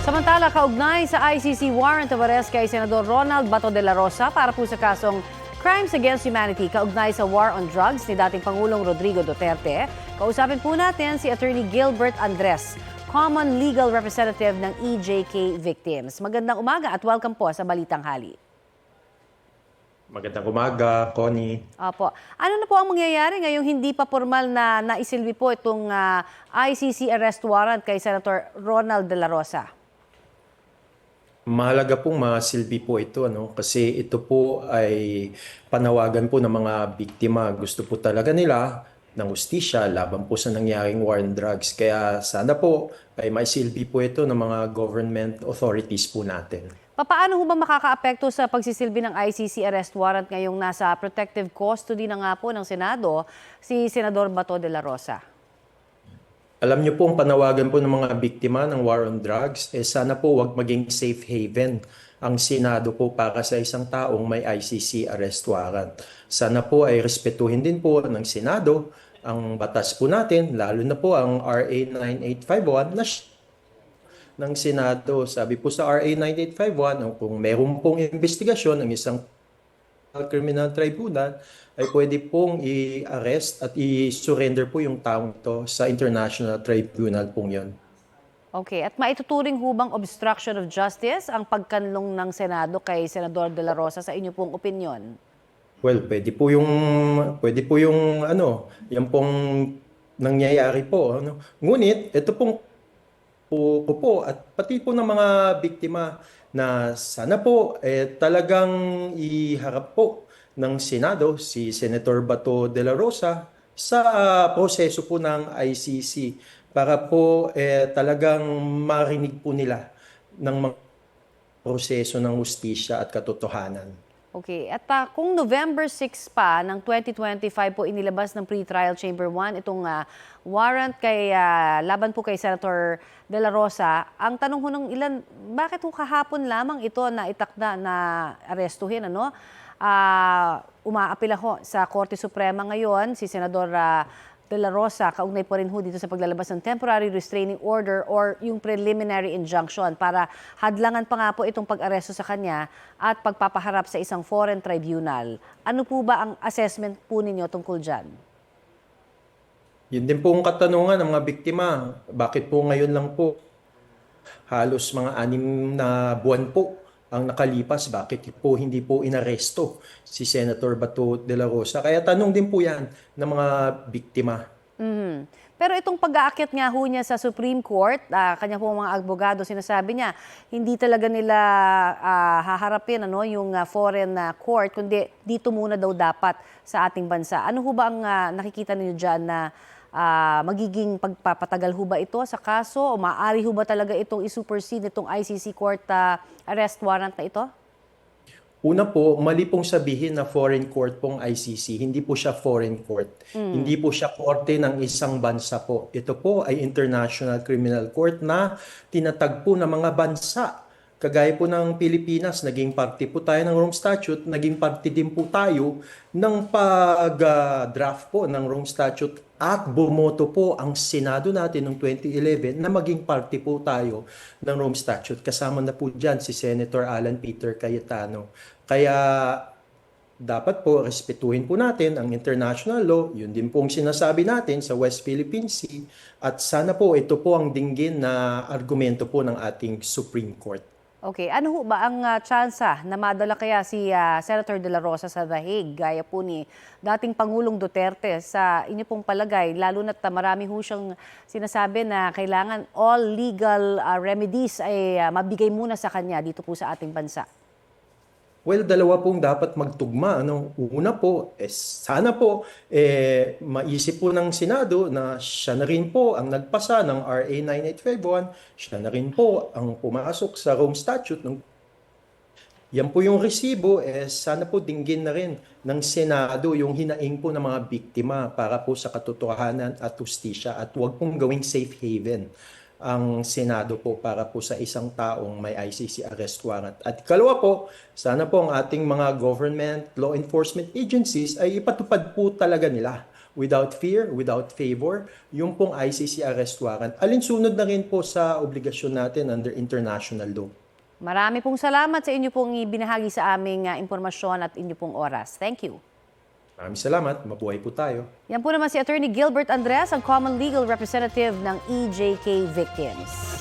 Samantala, kaugnay sa ICC warrant of arrest kay Senador Ronald Bato de la Rosa para po sa kasong Crimes Against Humanity kaugnay sa war on drugs ni dating Pangulong Rodrigo Duterte, kausapin po natin si Attorney Gilbert Andres, Common Legal Representative ng EJK Victims. Magandang umaga at welcome po sa Balitang Hali. Magandang umaga, Connie. Opo. Ano na po ang mangyayari ngayong hindi pa formal na naisilbi po itong ICC arrest warrant kay Senator Ronald de la Rosa? Mahalaga pong masilbi po ito, kasi ito po ay panawagan po ng mga biktima. Gusto po talaga nila ng hustisya laban po sa nangyaring war on drugs. Kaya sana po ay maisilbi po ito ng mga government authorities po natin. Paano ho ba makakaapekto sa pagsisilbi ng ICC arrest warrant ngayong nasa protective custody na nga po ng Senado si Senador Bato de la Rosa? Alam niyo po ang panawagan po ng mga biktima ng war on drugs, sana po wag maging safe haven ang Senado po para sa isang taong may ICC arrest warrant. Sana po ay respetuhin din po ng Senado ang batas po natin, lalo na po ang RA 9851 na ng Senado. Sabi po sa RA 9851, kung meron pong investigasyon ng isang criminal tribunal, ay pwede pong i-arrest at i-surrender po yung taong to sa international tribunal pong yon. Okay, at maituturing hubang obstruction of justice ang pagkanlong ng Senado kay Senador de la Rosa sa inyo pong opinyon? Well, pwede po yung yan pong nangyayari po, Ngunit ito pong ko po at pati po ng mga biktima na sana po talagang iharap po ng Senado si Senator Bato de la Rosa sa proseso po ng ICC para po talagang marinig po nila ng mga proseso ng hustisya at katotohanan. Okay, at kung November 6 pa ng 2025 po inilabas ng Pre-Trial Chamber 1 itong warrant kay laban po kay Senator de la Rosa, ang tanong ho ng ilan, bakit ho kahapon lamang ito na itakda na arestuhin, umaapila ho sa Korte Suprema ngayon si Senador de la Rosa, kaugnay po rin ho dito sa paglalabas ng temporary restraining order or yung preliminary injunction para hadlangan pa nga po itong pag-aresto sa kanya at pagpapaharap sa isang foreign tribunal. Ano po ba ang assessment po ninyo tungkol dyan? Yun din po ang katanungan ng mga biktima. Bakit po ngayon lang po? Halos mga 6 na buwan po ang nakalipas, bakit po hindi po inaresto si Senator Bato de la Rosa? Kaya tanong din po yan ng mga biktima. Pero itong pag-aakyat nga ho niya sa Supreme Court, kanya po mga abogado, sinasabi niya, hindi talaga nila haharapin yung foreign court, kundi dito muna daw dapat sa ating bansa. Ano ho ba ang nakikita niyo dyan na magiging pagpapatagal ho ba ito sa kaso o maaari ho ba talaga itong isupersede itong ICC court arrest warrant na ito? Una po, mali pong sabihin na foreign court pong ICC. Hindi po siya foreign court. Hindi po siya korte ng isang bansa po. Ito po ay International Criminal Court na tinatagpo ng mga bansa. Kagaya po ng Pilipinas, naging parte po tayo ng Rome Statute, naging parte din po tayo ng pag-draft po ng Rome Statute at bumoto po ang Senado natin noong 2011 na maging parte po tayo ng Rome Statute. Kasama na po dyan si Senator Alan Peter Cayetano. Kaya dapat po respetuhin po natin ang international law. Yun din po ang sinasabi natin sa West Philippine Sea. At sana po ito po ang dinggin na argumento po ng ating Supreme Court. Okay, ano ho ba ang tsansa na madala kaya si Senator de la Rosa sa The Hague, gaya po ni dating Pangulong Duterte sa inyo pong palagay, lalo na't marami ho siyang sinasabi na kailangan all legal remedies ay mabigay muna sa kanya dito po sa ating bansa? Well, dalawa pong dapat magtugma. Una po, sana po maisip po ng Senado na siya na rin po ang nagpasa ng RA 9851, siya na rin po ang pumasok sa Rome Statute. Yan po yung resibo, sana po dinggin na rin ng Senado yung hinaing po ng mga biktima para po sa katotohanan at hustisya at huwag pong gawing safe haven ang Senado po para po sa isang taong may ICC arrest warrant. At ikalawa po, sana po ang ating mga government law enforcement agencies ay ipatupad po talaga nila without fear, without favor, yung pong ICC arrest warrant. Alinsunod na rin po sa obligasyon natin under international law. Marami pong salamat sa inyo pong ibinahagi sa aming impormasyon at inyo pong oras. Thank you. Maraming salamat. Mabuhay po tayo. Yan po naman si Attorney Gilbert Andres, ang Common Legal Representative ng EJK Victims.